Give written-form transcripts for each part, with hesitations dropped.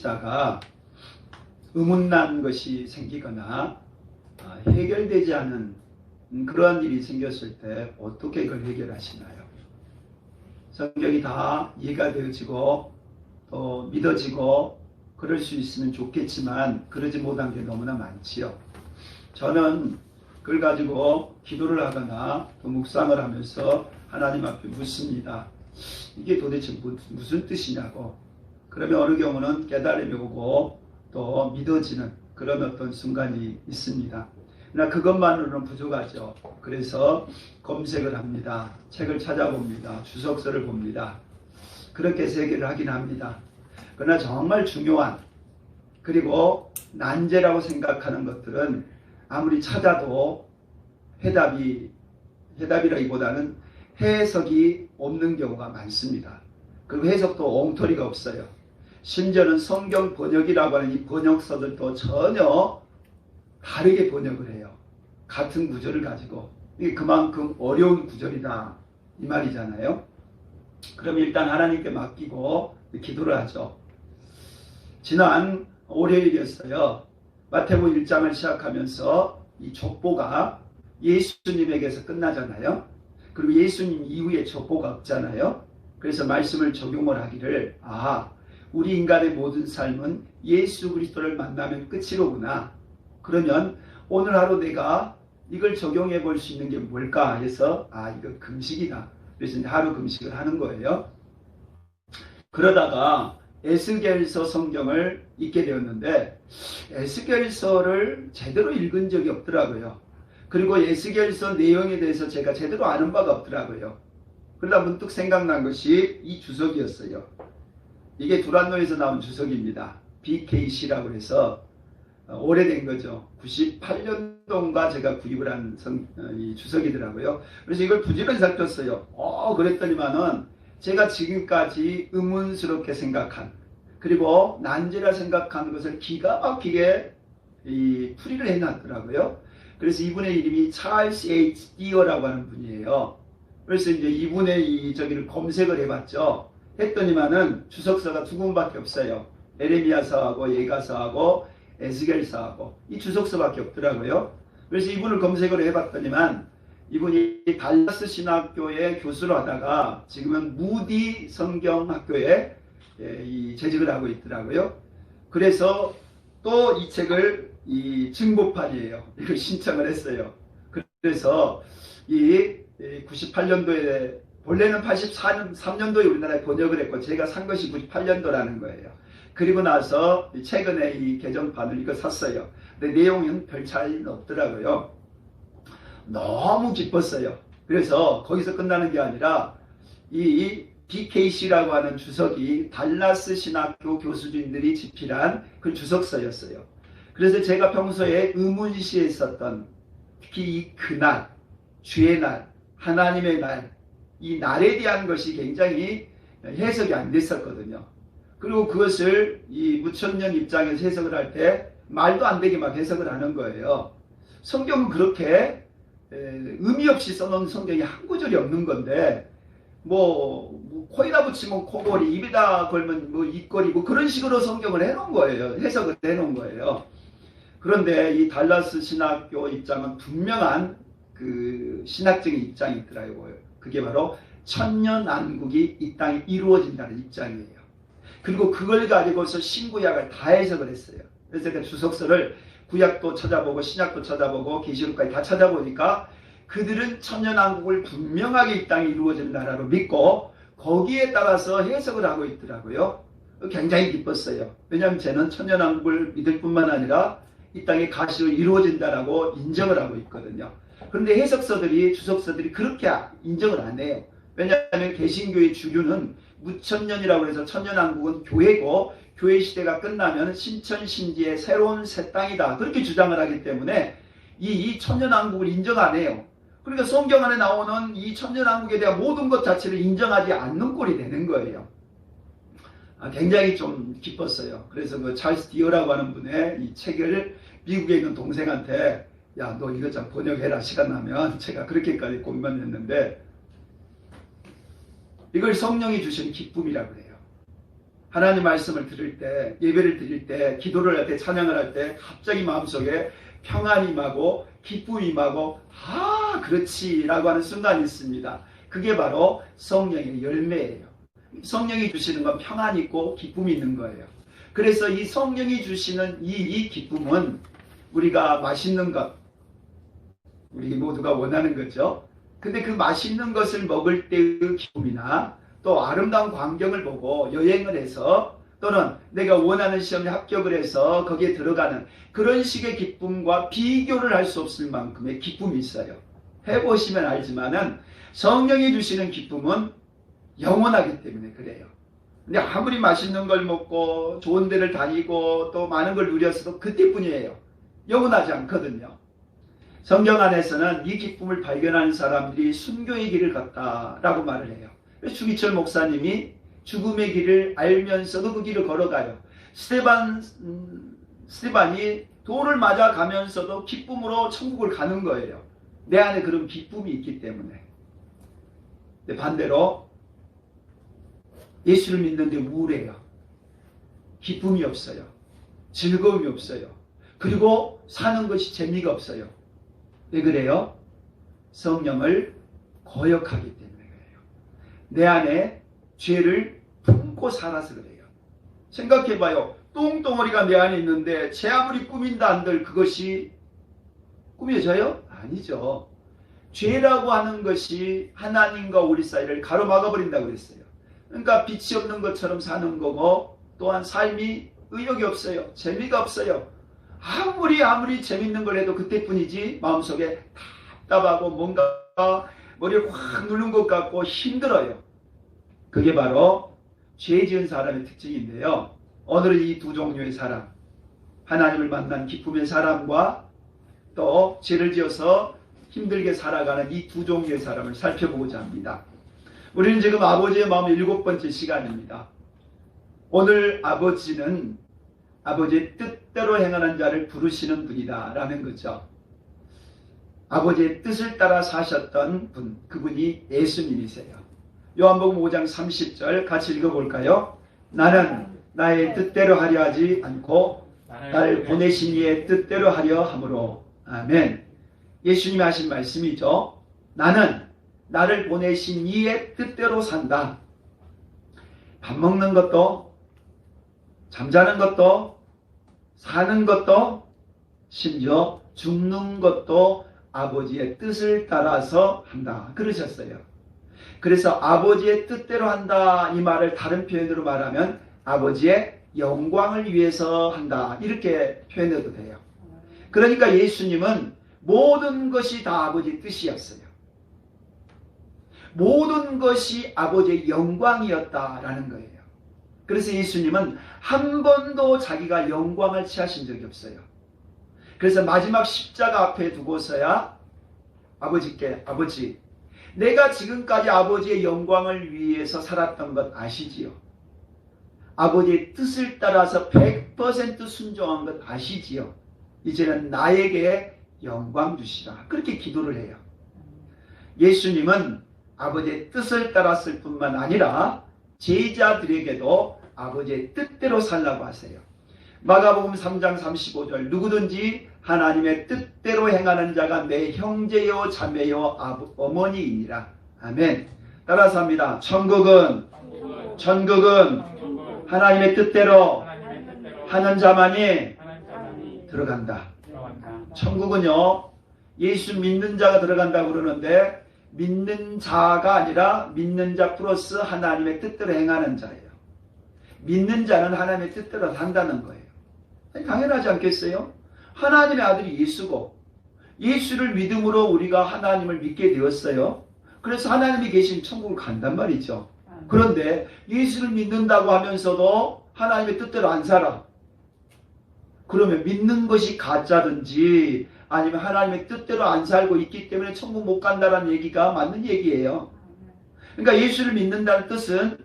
나누시다가 의문난 것이 생기거나 해결되지 않은 그러한 일이 생겼을 때 어떻게 그걸 해결하시나요? 성경이 다 이해가 되어지고 또 믿어지고 그럴 수 있으면 좋겠지만 그러지 못한 게 너무나 많지요. 저는 그걸 가지고 기도를 하거나 또 묵상을 하면서 하나님 앞에 묻습니다. 이게 도대체 무슨 뜻이냐고. 그러면 어느 경우는 깨달음이 오고 또 믿어지는 그런 어떤 순간이 있습니다. 그러나 그것만으로는 부족하죠. 그래서 검색을 합니다. 책을 찾아봅니다. 주석서를 봅니다. 그렇게 해결을 하긴 합니다. 그러나 정말 중요한 그리고 난제라고 생각하는 것들은 아무리 찾아도 해답이라기보다는 해석이 없는 경우가 많습니다. 그리고 해석도 엉터리가 없어요. 심지어는 성경 번역이라고 하는 이 번역서들도 전혀 다르게 번역을 해요. 같은 구절을 가지고. 이게 그만큼 어려운 구절이다 이 말이잖아요. 그럼 일단 하나님께 맡기고 기도를 하죠. 지난 월요일이었어요. 마태복음 1장을 시작하면서 이 족보가 예수님에게서 끝나잖아요. 그리고 예수님 이후에 족보가 없잖아요. 그래서 말씀을 적용을 하기를 우리 인간의 모든 삶은 예수 그리스도를 만나면 끝이로구나. 그러면 오늘 하루 내가 이걸 적용해 볼 수 있는 게 뭘까 해서 이거 금식이다. 그래서 이제 하루 금식을 하는 거예요. 그러다가 에스겔서 성경을 읽게 되었는데 에스겔서를 제대로 읽은 적이 없더라고요. 그리고 에스겔서 내용에 대해서 제가 제대로 아는 바가 없더라고요. 그러다 문득 생각난 것이 이 주석이었어요. 이게 두란노에서 나온 주석입니다. BKC라고 해서 오래된 거죠. 98년도인가 제가 구입을 한 이 주석이더라고요. 그래서 이걸 부지런히 살폈어요. 그랬더니만은 제가 지금까지 의문스럽게 생각한 그리고 난제라 생각한 것을 기가 막히게 풀이를 해놨더라고요. 그래서 이분의 이름이 찰스 H. 디어라고 하는 분이에요. 그래서 이제 이분의 저기를 검색을 해봤죠. 했더니만은 주석서가 두 군밖에 없어요. 에레미야서하고 예가서하고 에스겔서하고 이 주석서밖에 없더라고요. 그래서 이분을 검색을 해봤더니만 이분이 달라스 신학교의 교수로 하다가 지금은 무디 성경학교에 재직을 하고 있더라고요. 그래서 또 이 책을 증보판이에요. 이걸 신청을 했어요. 그래서 이 98년도에 원래는 83년도에 우리나라에 번역을 했고 제가 산 것이 98년도라는 거예요. 그리고 나서 최근에 이 개정판을 이거 샀어요. 근데 내용은 별 차이는 없더라고요. 너무 기뻤어요. 그래서 거기서 끝나는 게 아니라 이 BKC라고 하는 주석이 달라스 신학교 교수진들이 집필한 그 주석서였어요. 그래서 제가 평소에 의문시했었던 특히 이 그날, 주의 날, 하나님의 날, 이 날에 대한 것이 굉장히 해석이 안 됐었거든요. 그리고 그것을 이 무천년 입장에서 해석을 할 때 말도 안 되게 막 해석을 하는 거예요. 성경은 그렇게 의미 없이 써놓은 성경이 한 구절이 없는 건데 코에다 붙이면 코골이, 입에다 걸면 입꼬리 그런 식으로 성경을 해놓은 거예요. 해석을 해놓은 거예요. 그런데 이 달라스 신학교 입장은 분명한 그 신학적인 입장이 있더라고요. 그게 바로 천년왕국이 이 땅에 이루어진다는 입장이에요. 그리고 그걸 가지고서 신구약을 다 해석을 했어요. 그래서 그 주석서를 구약도 찾아보고 신약도 찾아보고 계시록까지 다 찾아보니까 그들은 천년왕국을 분명하게 이 땅에 이루어진 나라로 믿고 거기에 따라서 해석을 하고 있더라고요. 굉장히 기뻤어요. 왜냐하면 저는 천년왕국을 믿을 뿐만 아니라 이 땅에 가시로 이루어진다라고 인정을 하고 있거든요. 그런데 해석서들이 주석서들이 그렇게 인정을 안 해요. 왜냐하면 개신교의 주류는 무천년이라고 해서 천년왕국은 교회고 교회 시대가 끝나면 신천신지의 새로운 새 땅이다. 그렇게 주장을 하기 때문에 이 천년왕국을 인정 안 해요. 그러니까 성경 안에 나오는 이 천년왕국에 대한 모든 것 자체를 인정하지 않는 꼴이 되는 거예요. 굉장히 좀 기뻤어요. 그래서 그 찰스 디어라고 하는 분의 이 책을 미국에 있는 동생한테 야, 너 이거 좀 번역해라. 시간 나면. 제가 그렇게까지 고민만 했는데 이걸 성령이 주신 기쁨이라고 해요. 하나님 말씀을 들을 때, 예배를 드릴 때, 기도를 할 때, 찬양을 할 때 갑자기 마음속에 평안이 임하고 기쁨이 임하고 그렇지 라고 하는 순간이 있습니다. 그게 바로 성령의 열매예요. 성령이 주시는 건 평안이 있고 기쁨이 있는 거예요. 그래서 이 성령이 주시는 이 기쁨은 우리가 맛있는 것, 우리 모두가 원하는 거죠. 근데 그 맛있는 것을 먹을 때의 기쁨이나 또 아름다운 광경을 보고 여행을 해서 또는 내가 원하는 시험에 합격을 해서 거기에 들어가는 그런 식의 기쁨과 비교를 할 수 없을 만큼의 기쁨이 있어요. 해보시면 알지만은 성령이 주시는 기쁨은 영원하기 때문에 그래요. 근데 아무리 맛있는 걸 먹고 좋은 데를 다니고 또 많은 걸 누렸어도 그때뿐이에요. 영원하지 않거든요. 성경 안에서는 이 기쁨을 발견하는 사람들이 순교의 길을 걷다라고 말을 해요. 주기철 목사님이 죽음의 길을 알면서도 그 길을 걸어가요. 스테반이 돌을 맞아가면서도 기쁨으로 천국을 가는 거예요. 내 안에 그런 기쁨이 있기 때문에. 근데 반대로 예수를 믿는데 우울해요. 기쁨이 없어요. 즐거움이 없어요. 그리고 사는 것이 재미가 없어요. 왜 그래요? 성령을 거역하기 때문에 그래요. 내 안에 죄를 품고 살아서 그래요. 생각해봐요. 똥덩어리가 내 안에 있는데 제 아무리 꾸민다 한들 그것이 꾸며져요? 아니죠. 죄라고 하는 것이 하나님과 우리 사이를 가로막아버린다고 그랬어요. 그러니까 빛이 없는 것처럼 사는 거고 또한 삶이 의욕이 없어요. 재미가 없어요. 아무리 재밌는 걸 해도 그때뿐이지 마음속에 답답하고 뭔가 머리를 확 누른 것 같고 힘들어요. 그게 바로 죄 지은 사람의 특징인데요. 오늘은 이 두 종류의 사람, 하나님을 만난 기쁨의 사람과 또 죄를 지어서 힘들게 살아가는 이 두 종류의 사람을 살펴보고자 합니다. 우리는 지금 아버지의 마음 7번째 시간입니다. 오늘 아버지는 아버지의 뜻대로 행하는 자를 부르시는 분이다 라는 거죠. 아버지의 뜻을 따라 사셨던 분, 그분이 예수님이세요. 요한복음 5장 30절 같이 읽어볼까요? 나는 나의 뜻대로 하려 하지 않고 나를 보내신 이의 뜻대로 하려 함으로. 아멘. 예수님이 하신 말씀이죠. 나는 나를 보내신 이의 뜻대로 산다. 밥 먹는 것도 잠자는 것도 사는 것도 심지어 죽는 것도 아버지의 뜻을 따라서 한다. 그러셨어요. 그래서 아버지의 뜻대로 한다 이 말을 다른 표현으로 말하면 아버지의 영광을 위해서 한다. 이렇게 표현해도 돼요. 그러니까 예수님은 모든 것이 다 아버지의 뜻이었어요. 모든 것이 아버지의 영광이었다라는 거예요. 그래서 예수님은 한 번도 자기가 영광을 취하신 적이 없어요. 그래서 마지막 십자가 앞에 두고서야 아버지께 아버지 내가 지금까지 아버지의 영광을 위해서 살았던 것 아시지요? 아버지의 뜻을 따라서 100% 순종한 것 아시지요? 이제는 나에게 영광 주시라. 그렇게 기도를 해요. 예수님은 아버지의 뜻을 따랐을 뿐만 아니라 제자들에게도 아버지의 뜻대로 살라고 하세요. 마가복음 3장 35절 누구든지 하나님의 뜻대로 행하는 자가 내 형제요 자매요 어머니이니라. 아멘. 따라서 합니다. 천국은 하나님의 뜻대로 하는 자만이 들어간다. 천국은요 예수 믿는 자가 들어간다고 그러는데 믿는 자가 아니라 믿는 자 플러스 하나님의 뜻대로 행하는 자예요. 믿는 자는 하나님의 뜻대로 산다는 거예요. 당연하지 않겠어요? 하나님의 아들이 예수고 예수를 믿음으로 우리가 하나님을 믿게 되었어요. 그래서 하나님이 계신 천국을 간단 말이죠. 그런데 예수를 믿는다고 하면서도 하나님의 뜻대로 안 살아. 그러면 믿는 것이 가짜든지 아니면 하나님의 뜻대로 안 살고 있기 때문에 천국 못 간다는 얘기가 맞는 얘기예요. 그러니까 예수를 믿는다는 뜻은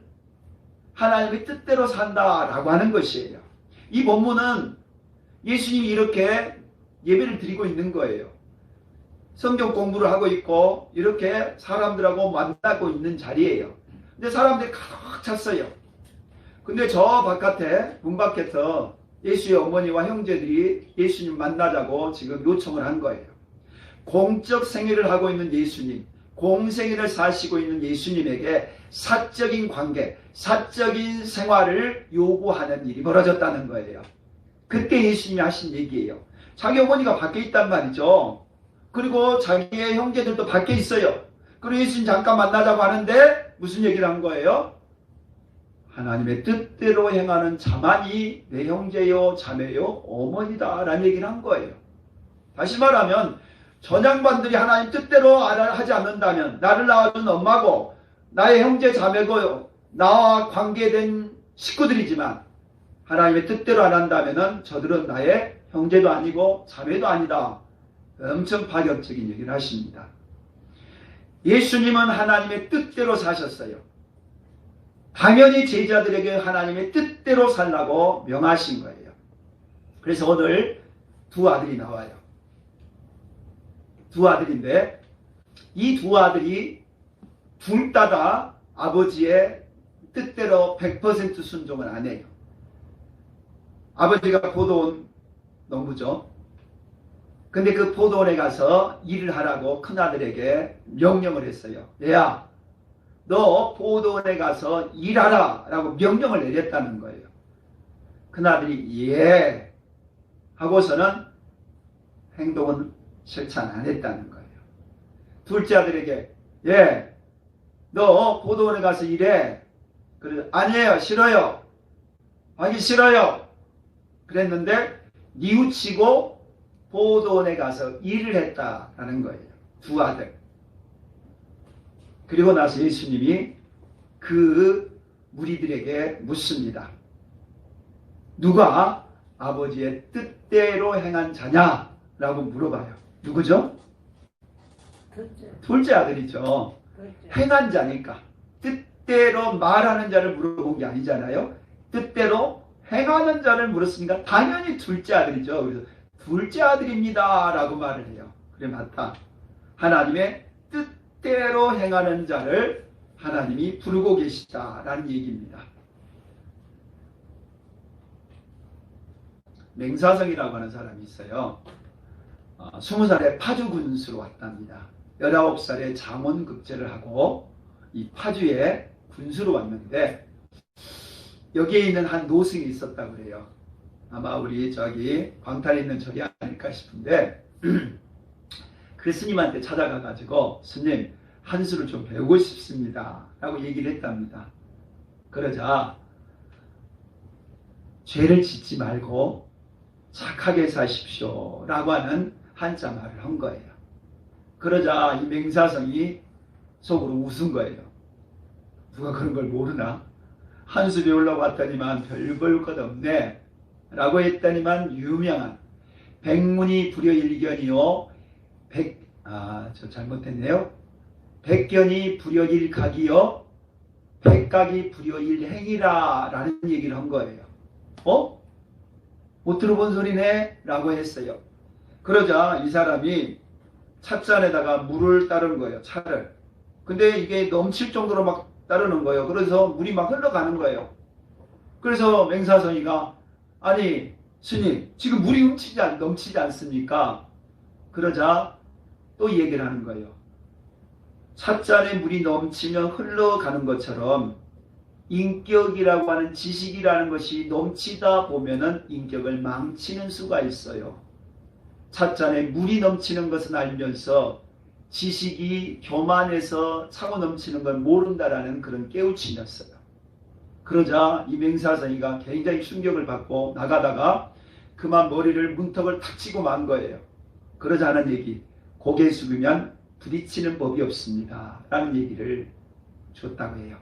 하나님의 뜻대로 산다라고 하는 것이에요. 이 본문은 예수님이 이렇게 예배를 드리고 있는 거예요. 성경 공부를 하고 있고 이렇게 사람들하고 만나고 있는 자리예요. 근데 사람들이 가득 찼어요. 근데 저 바깥에, 문 밖에서 예수의 어머니와 형제들이 예수님 만나자고 지금 요청을 한 거예요. 공적 생애를 하고 있는 예수님, 공생애를 사시고 있는 예수님에게 사적인 관계, 사적인 생활을 요구하는 일이 벌어졌다는 거예요. 그때 예수님이 하신 얘기예요. 자기 어머니가 밖에 있단 말이죠. 그리고 자기의 형제들도 밖에 있어요. 그리고 예수님 잠깐 만나자고 하는데 무슨 얘기를 한 거예요? 하나님의 뜻대로 행하는 자만이 내 형제요 자매요 어머니다 라는 얘기를 한 거예요. 다시 말하면 전양반들이 하나님 뜻대로 하지 않는다면 나를 낳아준 엄마고 나의 형제 자매고 나와 관계된 식구들이지만 하나님의 뜻대로 안 한다면 저들은 나의 형제도 아니고 자매도 아니다. 엄청 파격적인 얘기를 하십니다. 예수님은 하나님의 뜻대로 사셨어요. 당연히 제자들에게 하나님의 뜻대로 살라고 명하신 거예요. 그래서 오늘 두 아들이 나와요. 두 아들인데 이 두 아들이 둘 다 아버지의 뜻대로 100% 순종을 안 해요. 아버지가 포도원 농부죠. 근데 그 포도원에 가서 일을 하라고 큰아들에게 명령을 했어요. 얘야, 너 포도원에 가서 일하라 라고 명령을 내렸다는 거예요. 큰아들이 예 하고서는 행동은 실천 안 했다는 거예요. 둘째 아들에게 예, 너 포도원에 가서 일해. 그래서 아니에요, 싫어요. 하기 싫어요. 그랬는데 뉘우치고 포도원에 가서 일을 했다라는 거예요. 두 아들. 그리고 나서 예수님이 그 무리들에게 묻습니다. 누가 아버지의 뜻대로 행한 자냐라고 물어봐요. 누구죠? 둘째 아들이죠. 행한 자니까. 뜻대로 말하는 자를 물어본 게 아니잖아요. 뜻대로 행하는 자를 물었으니까 당연히 둘째 아들이죠. 그래서 둘째 아들입니다 라고 말을 해요. 그래 맞다. 하나님의 뜻대로 행하는 자를 하나님이 부르고 계시다라는 얘기입니다. 맹사성이라고 하는 사람이 있어요. 20살에 파주 군수로 왔답니다. 19살에 장원급제를 하고 이 파주에 군수로 왔는데 여기에 있는 한 노승이 있었다고 그래요. 아마 우리 저기 광탄에 있는 절이 아닐까 싶은데 그 스님한테 찾아가가지고 스님 한수를 좀 배우고 싶습니다 라고 얘기를 했답니다. 그러자 죄를 짓지 말고 착하게 사십시오 라고 하는 한자 말을 한 거예요. 그러자 이 맹사성이 속으로 웃은 거예요. 누가 그런 걸 모르나? 한수 배우려고 왔더니만 별 볼 것 없네 라고 했더니만 유명한 백문이 불여일견이요 저 잘못했네요. 백견이 불여일각이요 백각이 불여일행이라 라는 얘기를 한 거예요. 못 들어본 소리네 라고 했어요. 그러자 이 사람이 찻잔에다가 물을 따른 거예요. 차를. 근데 이게 넘칠 정도로 막 따르는 거예요. 그래서 물이 막 흘러가는 거예요. 그래서 맹사성이가 아니 스님 지금 물이 넘치지 않습니까? 그러자 또 얘기를 하는 거예요. 찻잔에 물이 넘치면 흘러가는 것처럼 인격이라고 하는 지식이라는 것이 넘치다 보면은 인격을 망치는 수가 있어요. 찻잔에 물이 넘치는 것은 알면서 지식이 교만해서 차고 넘치는 걸 모른다라는 그런 깨우침이었어요. 그러자 이 맹사성이가 굉장히 충격을 받고 나가다가 그만 머리를 문턱을 탁 치고 만 거예요. 그러자 하는 얘기, 고개 숙이면 부딪히는 법이 없습니다 라는 얘기를 줬다고 해요.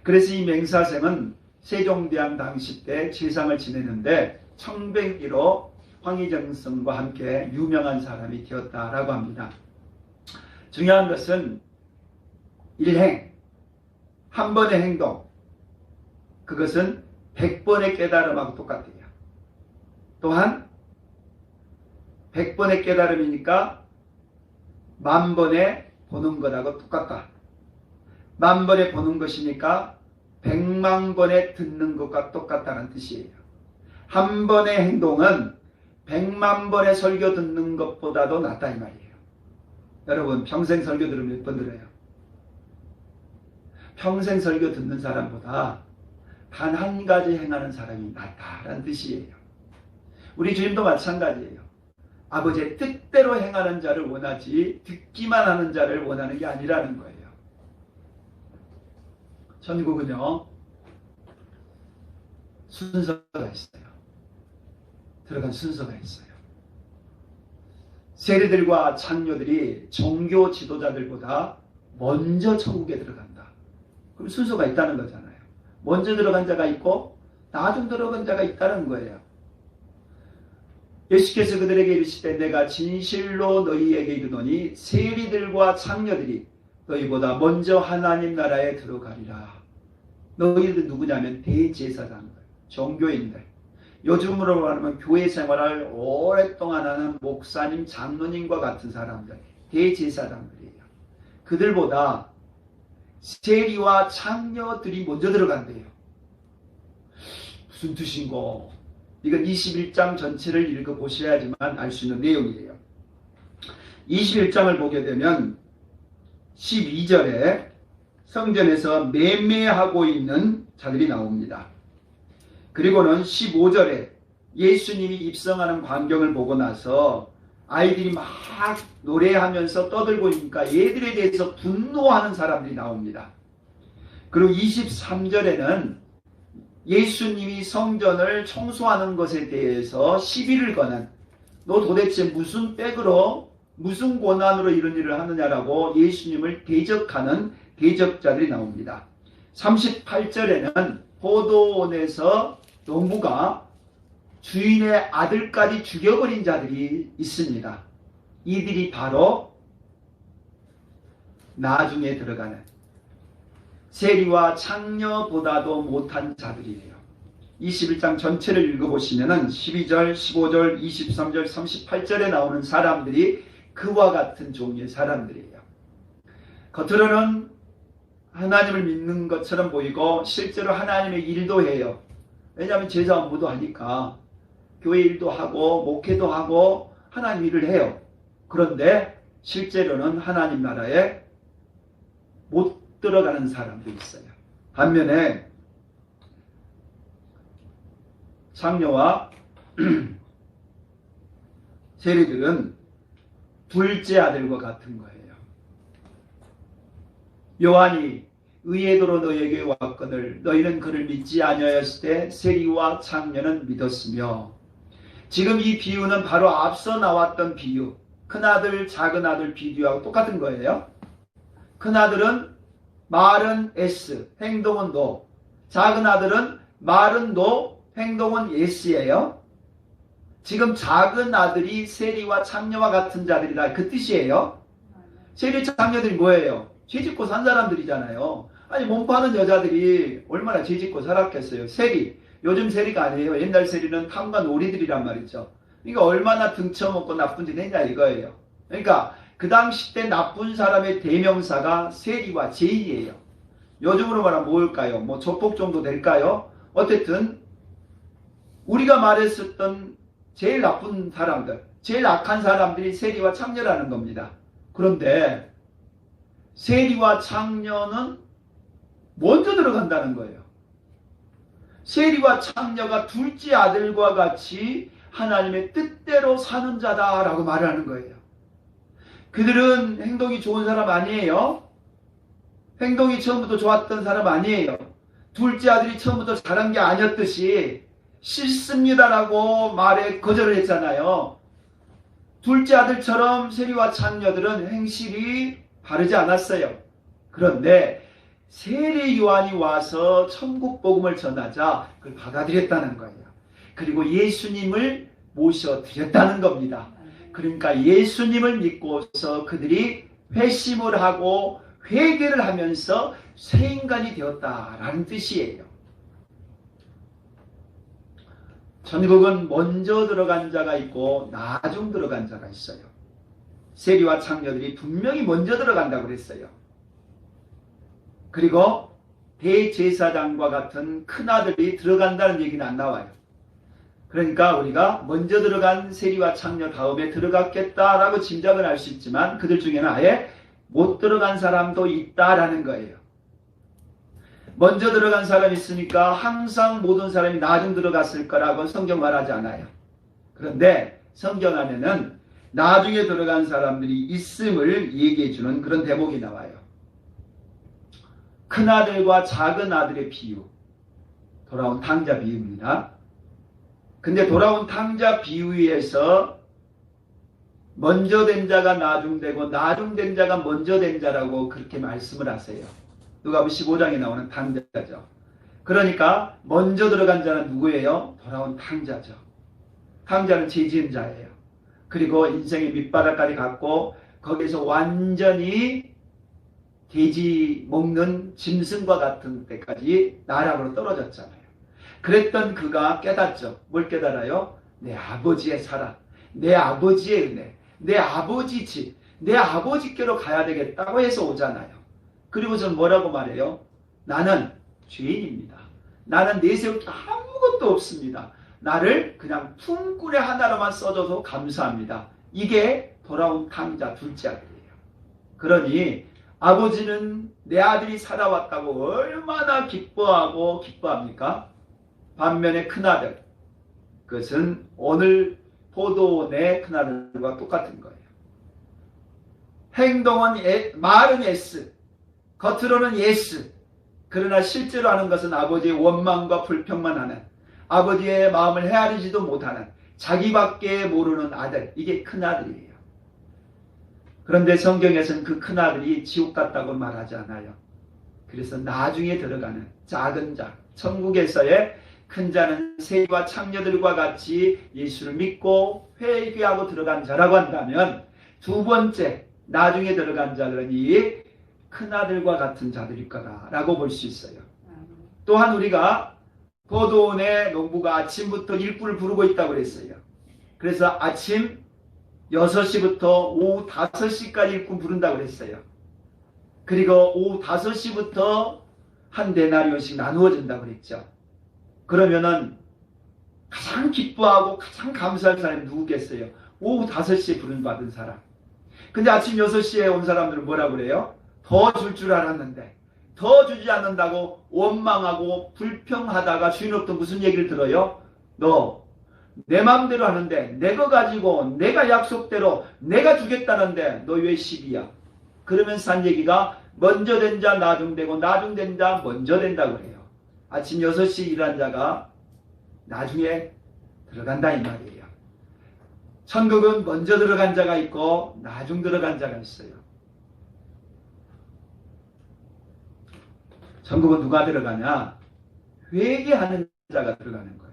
그래서 이 맹사성은 세종대왕 당시 때 제상을 지내는데 청백리로 황희정성과 함께 유명한 사람이 되었다라고 합니다. 중요한 것은 일행, 한 번의 행동, 그것은 100번의 깨달음하고 똑같아요. 또한 100번의 깨달음이니까 10,000번에 보는 것하고 똑같다. 10,000번에 보는 것이니까 100만 번에 듣는 것과 똑같다는 뜻이에요. 한 번의 행동은 100만 번의 설교 듣는 것보다도 낫다 이 말이에요. 여러분 평생 설교 들으면 몇 번 들어요? 평생 설교 듣는 사람보다 단 한 가지 행하는 사람이 낫다라는 뜻이에요. 우리 주님도 마찬가지예요. 아버지의 뜻대로 행하는 자를 원하지 듣기만 하는 자를 원하는 게 아니라는 거예요. 천국은요 순서가 있어요. 들어간 순서가 있어요. 세리들과 창녀들이 종교 지도자들보다 먼저 천국에 들어간다. 그럼 순서가 있다는 거잖아요. 먼저 들어간 자가 있고 나중 들어간 자가 있다는 거예요. 예수께서 그들에게 이르시되 내가 진실로 너희에게 이르노니 세리들과 창녀들이 너희보다 먼저 하나님 나라에 들어가리라. 너희들 누구냐면 대제사장들, 종교인들, 요즘으로 말하면 교회 생활을 오랫동안 하는 목사님, 장로님과 같은 사람들, 대제사장들이에요. 그들보다 세리와 창녀들이 먼저 들어간대요. 무슨 뜻인고? 이건 21장 전체를 읽어보셔야지만 알 수 있는 내용이에요. 21장을 보게 되면 12절에 성전에서 매매하고 있는 자들이 나옵니다. 그리고는 15절에 예수님이 입성하는 광경을 보고 나서 아이들이 막 노래하면서 떠들고 있으니까 얘들에 대해서 분노하는 사람들이 나옵니다. 그리고 23절에는 예수님이 성전을 청소하는 것에 대해서 시비를 거는 너 도대체 무슨 백으로 무슨 권한으로 이런 일을 하느냐라고 예수님을 대적하는 대적자들이 나옵니다. 38절에는 포도원에서 농부가 주인의 아들까지 죽여버린 자들이 있습니다. 이들이 바로 나중에 들어가는 세리와 창녀보다도 못한 자들이에요. 21장 전체를 읽어보시면 12절, 15절, 23절, 38절에 나오는 사람들이 그와 같은 종류의 사람들이에요. 겉으로는 하나님을 믿는 것처럼 보이고 실제로 하나님의 일도 해요. 왜냐하면 제자 업무도 하니까 교회 일도 하고 목회도 하고 하나님 일을 해요. 그런데 실제로는 하나님 나라에 못 들어가는 사람도 있어요. 반면에 창녀와 세리들은 둘째 아들과 같은 거예요. 요한이 의의 도로 너희에게 왔거늘 너희는 그를 믿지 아니하였을 때 세리와 창녀는 믿었으며, 지금 이 비유는 바로 앞서 나왔던 비유, 큰아들 작은아들 비유하고 똑같은 거예요. 큰아들은 말은 S, 행동은 NO. 작은아들은 말은 NO, 행동은 YES예요. 지금 작은아들이 세리와 창녀와 같은 자들이다, 그 뜻이에요. 세리 창녀들이 뭐예요? 죄짓고 산 사람들이잖아요. 아니 몸 파는 여자들이 얼마나 죄짓고 살았겠어요. 세리, 요즘 세리가 아니에요. 옛날 세리는 탐과 놀이들이란 말이죠. 그러니까 얼마나 등쳐먹고 나쁜 짓 했냐 이거예요. 그러니까 그 당시 때 나쁜 사람의 대명사가 세리와 죄인이에요. 요즘으로 말하면 뭘까요? 뭐 조폭 정도 될까요? 어쨌든 우리가 말했었던 제일 나쁜 사람들, 제일 악한 사람들이 세리와 창녀라는 겁니다. 그런데 세리와 창녀는 먼저 들어간다는 거예요. 세리와 창녀가 둘째 아들과 같이 하나님의 뜻대로 사는 자다라고 말하는 거예요. 그들은 행동이 좋은 사람 아니에요. 행동이 처음부터 좋았던 사람 아니에요. 둘째 아들이 처음부터 잘한 게 아니었듯이 싫습니다라고 말에 거절을 했잖아요. 둘째 아들처럼 세리와 창녀들은 행실이 바르지 않았어요. 그런데 세례 요한이 와서 천국 복음을 전하자 그걸 받아들였다는 거예요. 그리고 예수님을 모셔드렸다는 겁니다. 그러니까 예수님을 믿고서 그들이 회심을 하고 회개를 하면서 새 인간이 되었다라는 뜻이에요. 천국은 먼저 들어간 자가 있고 나중 들어간 자가 있어요. 세리와 창녀들이 분명히 먼저 들어간다고 그랬어요. 그리고 대제사장과 같은 큰아들이 들어간다는 얘기는 안 나와요. 그러니까 우리가 먼저 들어간 세리와 창녀 다음에 들어갔겠다라고 짐작을 할 수 있지만 그들 중에는 아예 못 들어간 사람도 있다라는 거예요. 먼저 들어간 사람이 있으니까 항상 모든 사람이 나중 들어갔을 거라고 성경 말하지 않아요. 그런데 성경 안에는 나중에 들어간 사람들이 있음을 얘기해 주는 그런 대목이 나와요. 큰아들과 작은 아들의 비유, 돌아온 탕자 비유입니다. 근데 돌아온 탕자 비유에서 먼저 된 자가 나중되고 나중된 자가 먼저 된 자라고 그렇게 말씀을 하세요. 누가복음 15장에 나오는 탕자죠. 그러니까 먼저 들어간 자는 누구예요? 돌아온 탕자죠. 탕자는 죄 지은 자예요. 그리고 인생의 밑바닥까지 갔고 거기서 완전히 돼지 먹는 짐승과 같은 때까지 나락으로 떨어졌잖아요. 그랬던 그가 깨닫죠. 뭘 깨달아요? 내 아버지의 사랑, 내 아버지의 은혜, 내 아버지 집, 내 아버지께로 가야 되겠다고 해서 오잖아요. 그리고선 뭐라고 말해요? 나는 죄인입니다. 나는 내세울 게 아무것도 없습니다. 나를 그냥 품꾼의 하나로만 써줘서 감사합니다. 이게 돌아온 탕자 둘째 아들이에요. 그러니 아버지는 내 아들이 살아왔다고 얼마나 기뻐합니까? 반면에 큰아들, 그것은 오늘 포도원의 큰아들과 똑같은 거예요. 행동은 말은 S, 겉으로는 예스. 그러나 실제로 하는 것은 아버지의 원망과 불평만 하는, 아버지의 마음을 헤아리지도 못하는, 자기밖에 모르는 아들, 이게 큰아들이에요. 그런데 성경에서는 그 큰아들이 지옥 갔다고 말하지 않아요. 그래서 나중에 들어가는 작은 자, 천국에서의 큰 자는 세리와 창녀들과 같이 예수를 믿고 회개하고 들어간 자라고 한다면, 두 번째 나중에 들어간 자들은 이 큰아들과 같은 자들일 거라고 볼 수 있어요. 또한 우리가 포도원의 농부가 아침부터 일꾼을 부르고 있다고 그랬어요. 그래서 아침 6시부터 오후 5시까지 일꾼 부른다고 그랬어요. 그리고 오후 5시부터 한 데나리온씩 나누어진다고 그랬죠. 그러면은 가장 기뻐하고 가장 감사할 사람이 누구겠어요? 오후 5시에 부름받은 사람. 근데 아침 6시에 온 사람들은 뭐라고 그래요? 더 줄 줄 알았는데 더 주지 않는다고 원망하고 불평하다가 주인으로부터 무슨 얘기를 들어요? 너 내 마음대로 하는데 내 거 가지고 내가 약속대로 내가 주겠다는데 너 왜 시비야? 그러면서 한 얘기가 먼저 된 자 나중되고 나중된 자 먼저 된다고 그래요. 아침 6시 일한 자가 나중에 들어간다 이 말이에요. 천국은 먼저 들어간 자가 있고 나중 들어간 자가 있어요. 천국은 누가 들어가냐? 회개하는 자가 들어가는 거예요.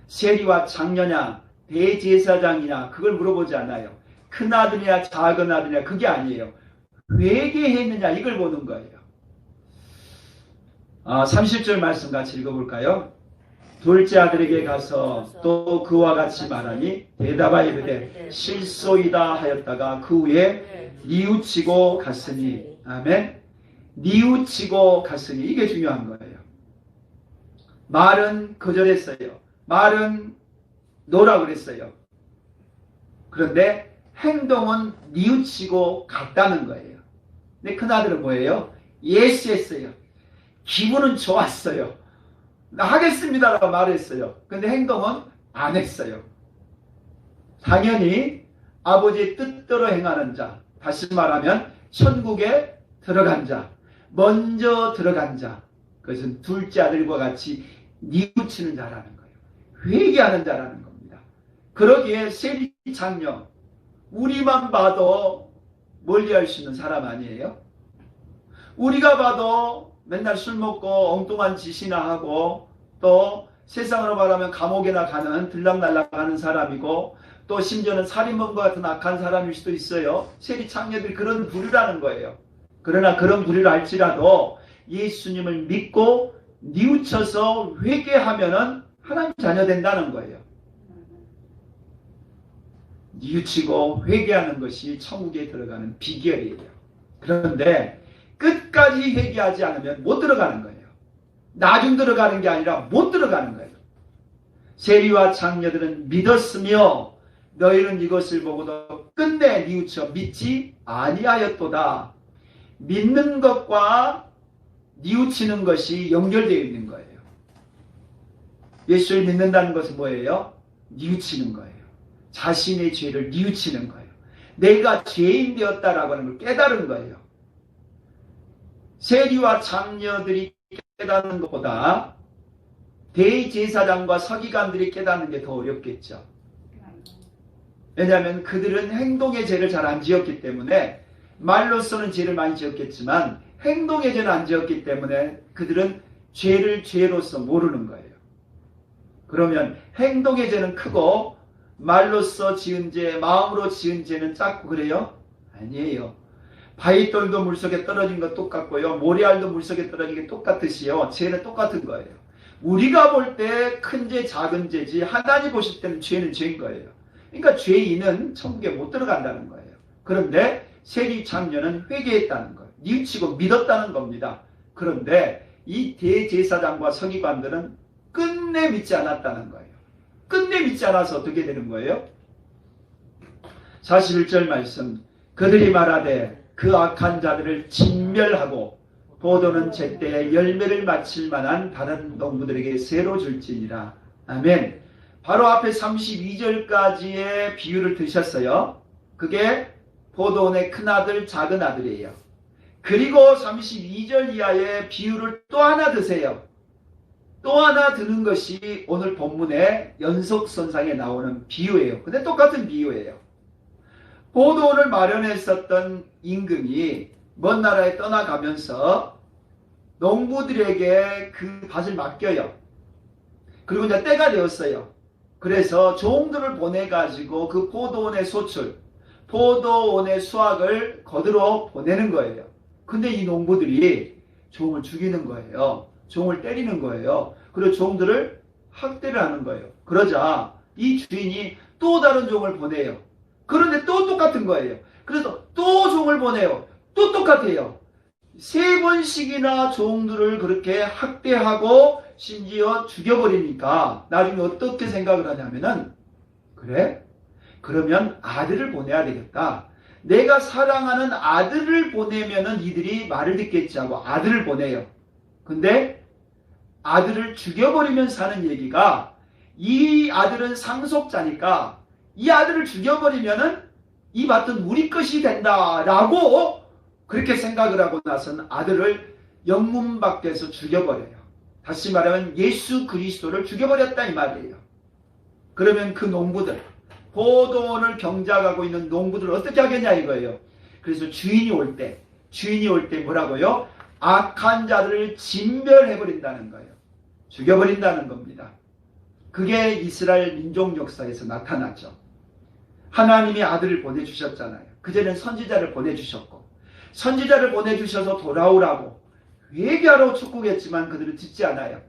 세리와 장녀냐 대제사장이냐 그걸 물어보지 않아요. 큰아들이냐 작은 아들이냐 그게 아니에요. 회개했느냐 이걸 보는 거예요. 30절 말씀 같이 읽어볼까요? 둘째 아들에게 가서 또 그와 같이 말하니 대답하여 이르되 실소이다 하였다가 그 후에 뉘우치고 갔으니. 아멘. 뉘우치고 갔으니 이게 중요한 거예요. 말은 거절했어요. 말은 노라 그랬어요. 그런데 행동은 뉘우치고 갔다는 거예요. 근데 큰아들은 뭐예요? 예스 했어요. 기분은 좋았어요. 나 하겠습니다라고 말했어요. 근데 행동은 안 했어요. 당연히 아버지의 뜻대로 행하는 자, 다시 말하면 천국에 들어간 자, 먼저 들어간 자, 그것은 둘째 아들과 같이 뉘우치는 자라는 거예요. 회개하는 자라는 겁니다. 그러기에 세리 장녀, 우리만 봐도 멀리할 수 있는 사람 아니에요? 우리가 봐도 맨날 술 먹고 엉뚱한 짓이나 하고 또 세상으로 말하면 감옥에나 가는 들락날락 하는 사람이고 또 심지어는 살인범과 같은 악한 사람일 수도 있어요. 세리 창녀들이 그런 부류라는 거예요. 그러나 그런 부류를 할지라도 예수님을 믿고 뉘우쳐서 회개하면은 하나님 자녀 된다는 거예요. 뉘우치고 회개하는 것이 천국에 들어가는 비결이에요. 그런데 끝까지 회개하지 않으면 못 들어가는 거예요. 나중 들어가는 게 아니라 못 들어가는 거예요. 세리와 장녀들은 믿었으며 너희는 이것을 보고도 끝내 뉘우쳐 믿지 아니하였도다. 믿는 것과 뉘우치는 것이 연결되어 있는 거예요. 예수를 믿는다는 것은 뭐예요? 뉘우치는 거예요. 자신의 죄를 뉘우치는 거예요. 내가 죄인 되었다라고 하는 걸 깨달은 거예요. 세리와 장녀들이 깨닫는 것보다 대제사장과 서기관들이 깨닫는 게 더 어렵겠죠. 왜냐하면 그들은 행동의 죄를 잘 안 지었기 때문에, 말로서는 죄를 많이 지었겠지만 행동의 죄는 안 지었기 때문에 그들은 죄를 죄로서 모르는 거예요. 그러면 행동의 죄는 크고 말로서 지은 죄, 마음으로 지은 죄는 작고 그래요? 아니에요. 바위돌도 물속에 떨어진 것 똑같고요. 모래알도 물속에 떨어진 게 똑같듯이요. 죄는 똑같은 거예요. 우리가 볼 때 큰 죄, 작은 죄지 하나님 보실 때는 죄는 죄인 거예요. 그러니까 죄인은 천국에 못 들어간다는 거예요. 그런데 세리 장녀는 회개했다는 거예요. 뉘우치고 믿었다는 겁니다. 그런데 이 대제사장과 서기관들은 끝내 믿지 않았다는 거예요. 끝내 믿지 않아서 어떻게 되는 거예요? 41절 말씀, 그들이 말하되 그 악한 자들을 진멸하고 포도는 제때에 열매를 맺힐 만한 다른 농부들에게 새로 줄지니라. 아멘. 바로 앞에 32절까지의 비유를 드셨어요. 그게 포도원의 큰아들 작은 아들이에요. 그리고 32절 이하의 비유를 또 하나 드세요. 또 하나 드는 것이 오늘 본문의 연속선상에 나오는 비유예요. 근데 똑같은 비유예요. 포도원을 마련했었던 임금이 먼 나라에 떠나가면서 농부들에게 그 밭을 맡겨요. 그리고 이제 때가 되었어요. 그래서 종들을 보내가지고 그 포도원의 소출, 포도원의 수확을 거두러 보내는 거예요. 근데 이 농부들이 종을 죽이는 거예요. 종을 때리는 거예요. 그리고 종들을 학대를 하는 거예요. 그러자 이 주인이 또 다른 종을 보내요. 그런데 또 똑같은 거예요. 그래서 또 종을 보내요. 또 똑같아요. 3번씩이나 종들을 그렇게 학대하고 심지어 죽여버리니까 나중에 어떻게 생각을 하냐면은, 그래? 그러면 아들을 보내야 되겠다. 내가 사랑하는 아들을 보내면은 이들이 말을 듣겠지 하고 아들을 보내요. 근데 아들을 죽여버리면 사는 얘기가, 이 아들은 상속자니까 이 아들을 죽여버리면은 이 밭은 우리 것이 된다라고 그렇게 생각을 하고 나서는 아들을 영문 밖에서 죽여버려요. 다시 말하면 예수 그리스도를 죽여버렸다 이 말이에요. 그러면 그 농부들, 포도원을 경작하고 있는 농부들을 어떻게 하겠냐 이거예요. 그래서 주인이 올 때 뭐라고요? 악한 자들을 진멸해버린다는 거예요. 죽여버린다는 겁니다. 그게 이스라엘 민족 역사에서 나타났죠. 하나님이 아들을 보내주셨잖아요. 그전엔 선지자를 보내주셨고, 선지자를 보내주셔서 돌아오라고 회개하라고 촉구했지만 그들은 듣지 않아요.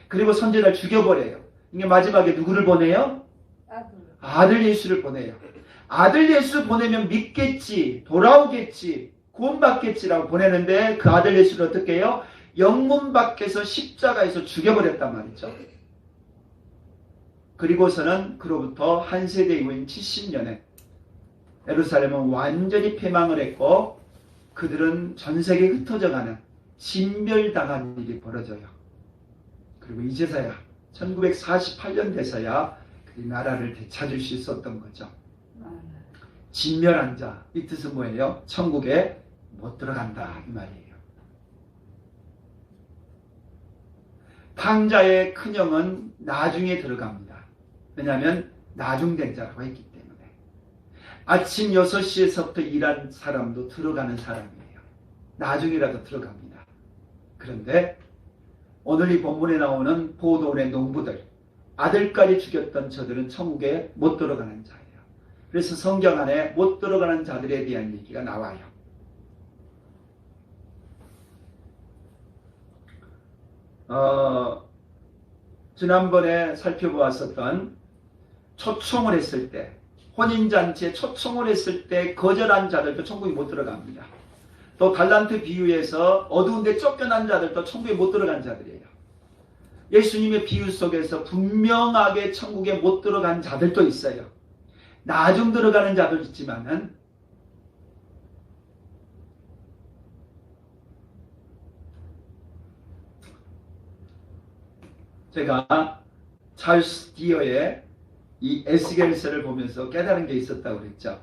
그리고 선지자를 죽여버려요. 이게 마지막에 누구를 보내요? 아들 예수를 보내요. 아들 예수 보내면 믿겠지, 돌아오겠지, 구원받겠지라고 보내는데 그 아들 예수를 어떻게 해요? 영문 밖에서 십자가에서 죽여버렸단 말이죠. 그리고서는 그로부터 한 세대 이후인 70년에 예루살렘은 완전히 패망을 했고 그들은 전 세계에 흩어져가는 진멸당한 일이 벌어져요. 그리고 이제서야 1948년 돼서야 그 나라를 되찾을 수 있었던 거죠. 진멸한 자, 이 뜻은 뭐예요? 천국에 못 들어간다 이 말이에요. 탕자의 큰형은 나중에 들어갑니다. 왜냐하면 나중된 자라고 했기 때문에. 아침 6시에서부터 일한 사람도 들어가는 사람이에요. 나중이라도 들어갑니다. 그런데 오늘 이 본문에 나오는 포도원의 농부들, 아들까지 죽였던 저들은 천국에 못 들어가는 자예요. 그래서 성경 안에 못 들어가는 자들에 대한 얘기가 나와요. 지난번에 살펴보았었던 초청을 했을 때, 혼인잔치에 초청을 했을 때 거절한 자들도 천국에 못 들어갑니다. 또 달란트 비유에서 어두운데 쫓겨난 자들도 천국에 못 들어간 자들이에요. 예수님의 비유 속에서 분명하게 천국에 못 들어간 자들도 있어요. 나중 들어가는 자도 있지만은 제가 찰스 디어의 이 에스겔서를 보면서 깨달은 게 있었다고 그랬죠.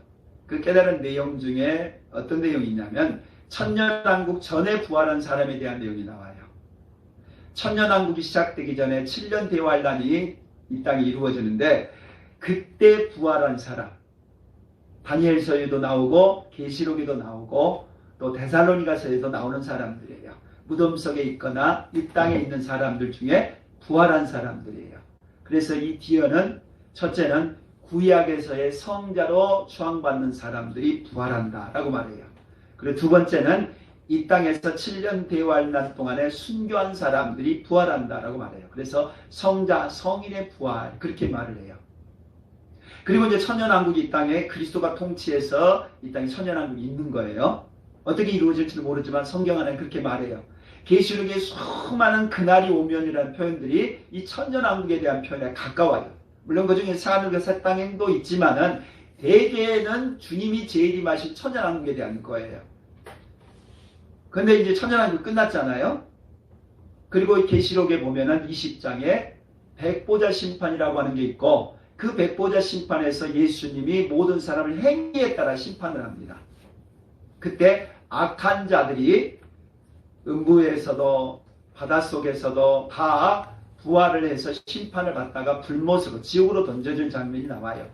그 깨달은 내용 중에 어떤 내용이 있냐면 천년왕국 전에 부활한 사람에 대한 내용이 나와요. 천년왕국이 시작되기 전에 7년 대환란이 이 땅에 이루어지는데 그때 부활한 사람, 다니엘서에도 나오고 계시록에도 나오고 또 데살로니가서에도 나오는 사람들이에요. 무덤 속에 있거나 이 땅에 있는 사람들 중에 부활한 사람들이에요. 그래서 이 디어는 첫째는 구약에서의 성자로 추앙받는 사람들이 부활한다라고 말해요. 그리고 두 번째는 이 땅에서 7년 대환란 동안에 순교한 사람들이 부활한다라고 말해요. 그래서 성자, 성인의 부활 그렇게 말을 해요. 그리고 이제 천년왕국이 이 땅에 그리스도가 통치해서 이 땅에 천년왕국이 있는 거예요. 어떻게 이루어질지는 모르지만 성경 안에 그렇게 말해요. 계시록에 수많은 그날이 오면이라는 표현들이 이 천년왕국에 대한 표현에 가까워요. 물론 그 중에 새하늘과 새 땅도 있지만은 대개는 주님이 재림하실 천년왕국에 대한 거예요. 근데 이제 천년왕국 끝났잖아요. 그리고 계시록에 보면은 20장에 백보자 심판이라고 하는 게 있고 그 백보자 심판에서 예수님이 모든 사람을 행위에 따라 심판을 합니다. 그때 악한 자들이 음부에서도 바닷속에서도 다 부활을 해서 심판을 받다가 불못으로 지옥으로 던져진 장면이 나와요.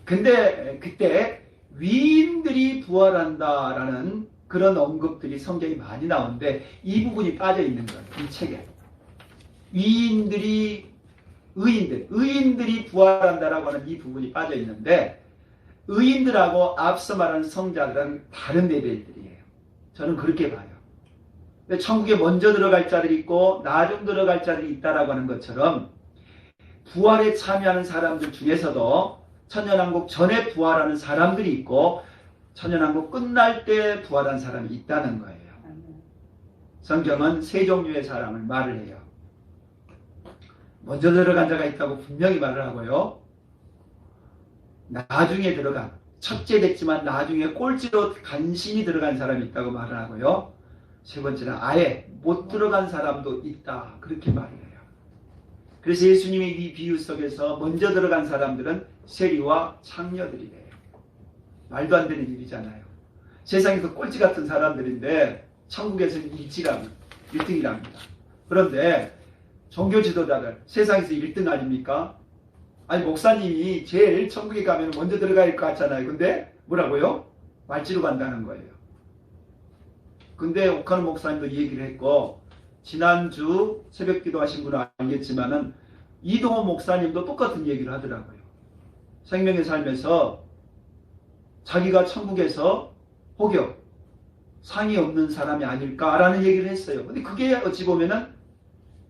근데 그때 위인들이 부활한다라는 그런 언급들이 성경이 많이 나오는데 이 부분이 빠져 있는 거예요. 이 책에. 의인들이 부활한다라고 하는 이 부분이 빠져 있는데 의인들하고 앞서 말하는 성자들은 다른 레벨들이에요. 저는 그렇게 봐요. 천국에 먼저 들어갈 자들이 있고 나중 들어갈 자들이 있다라고 하는 것처럼 부활에 참여하는 사람들 중에서도 천년왕국 전에 부활하는 사람들이 있고 천년왕국 끝날 때 부활한 사람이 있다는 거예요. 성경은 세 종류의 사람을 말을 해요. 먼저 들어간 자가 있다고 분명히 말을 하고요. 나중에 들어간, 첫째 됐지만 나중에 꼴찌로 간신히 들어간 사람이 있다고 말을 하고요. 세 번째는 아예 못 들어간 사람도 있다. 그렇게 말을 해요. 그래서 예수님의 이 비유 속에서 먼저 들어간 사람들은 세리와 창녀들이래요. 말도 안 되는 일이잖아요. 세상에서 꼴찌 같은 사람들인데 천국에서는 1등이랍니다. 그런데 종교 지도자들 세상에서 1등 아닙니까? 아니 목사님이 제일 천국에 가면 먼저 들어갈 것 같잖아요. 근데 뭐라고요? 말지로 간다는 거예요. 근데 옥하는 목사님도 이 얘기를 했고 지난주 새벽기도 하신 분은 알겠지만은 이동호 목사님도 똑같은 얘기를 하더라고요. 생명의 삶에서 자기가 천국에서 혹여 상이 없는 사람이 아닐까라는 얘기를 했어요. 근데 그게 어찌 보면은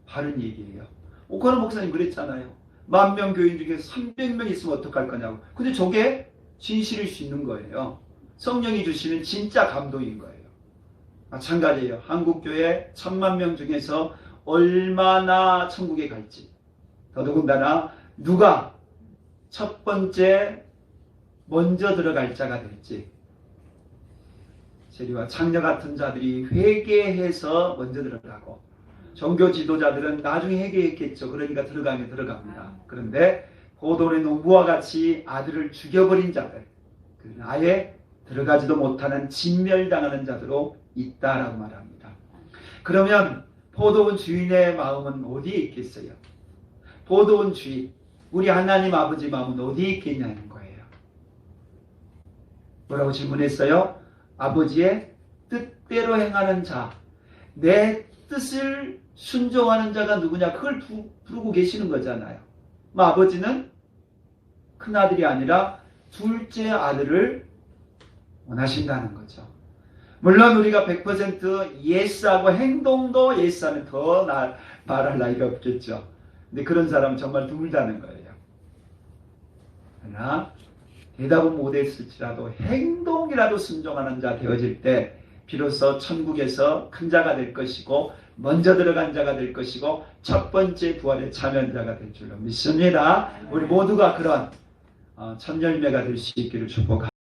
바른 얘기예요. 옥하는 목사님 그랬잖아요. 10,000명 교인 중에 300명 있으면 어떡할 거냐고. 근데 저게 진실일 수 있는 거예요. 성령이 주시는 진짜 감동인 거예요. 마찬가지예요. 한국교회 10,000,000명 중에서 얼마나 천국에 갈지, 더더군다나 누가 첫 번째 먼저 들어갈 자가 될지, 세리와 창녀 같은 자들이 회개해서 먼저 들어가고 종교 지도자들은 나중에 회개했겠죠. 그러니까 들어가면 들어갑니다. 그런데 고돌의 농부와 같이 아들을 죽여버린 자들, 아예 들어가지도 못하는 진멸당하는 자들로 있다라고 말합니다. 그러면 포도원 주인의 마음은 어디에 있겠어요? 포도원 주인, 우리 하나님 아버지 마음은 어디에 있겠냐는 거예요. 뭐라고 질문했어요? 아버지의 뜻대로 행하는 자, 내 뜻을 순종하는 자가 누구냐? 그걸 부르고 계시는 거잖아요. 아버지는 큰아들이 아니라 둘째 아들을 원하신다는 거죠. 물론 우리가 100% 예스하고 행동도 예스하면 더 말할 나위가 없겠죠. 근데 그런 사람은 정말 드물다는 거예요. 그러나 대답은 못했을지라도 행동이라도 순종하는 자 되어질 때 비로소 천국에서 큰 자가 될 것이고 먼저 들어간 자가 될 것이고 첫 번째 부활에 참여한 자가 될 줄로 믿습니다. 우리 모두가 그런 첫 열매가 될 수 있기를 축복합니다.